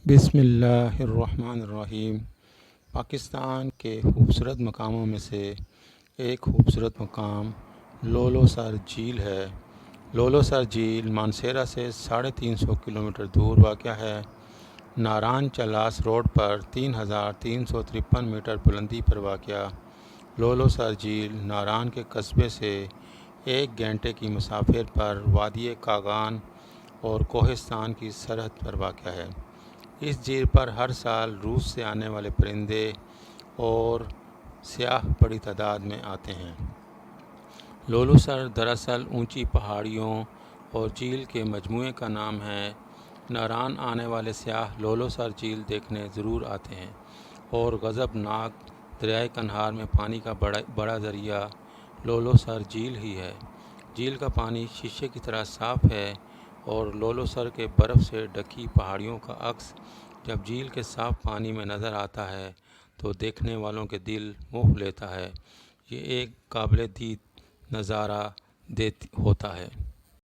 بسم اللہ الرحمن الرحیم۔ پاکستان کے خوبصورت مقاموں میں سے ایک خوبصورت مقام لولو سر جھیل ہے۔ لولو سر جھیل مانسہرہ سے 350 کلومیٹر دور واقع ہے۔ ناران چلاس روڈ پر 3353 میٹر بلندی پر واقع لولو سر جھیل ناران کے قصبے سے 1 گھنٹے کی مسافت پر وادی کاغان اور کوہستان کی سرحد پر واقع ہے۔ اس جھیل پر ہر سال روس سے آنے والے پرندے اور سیاح بڑی تعداد میں آتے ہیں۔ لولو سر دراصل اونچی پہاڑیوں اور جھیل کے مجموعے کا نام ہے۔ ناران آنے والے سیاح لولو سر جھیل دیکھنے ضرور آتے ہیں اور غضب ناک دریائے کنہار میں پانی کا بڑا ذریعہ لولو سر جھیل ہی ہے۔ جھیل کا پانی شیشے کی طرح صاف ہے اور لولو سر کے برف سے ڈھکی پہاڑیوں کا عکس جب جھیل کے صاف پانی میں نظر آتا ہے تو دیکھنے والوں کے دل موہ لیتا ہے۔ یہ ایک قابل دید نظارہ ہوتا ہے۔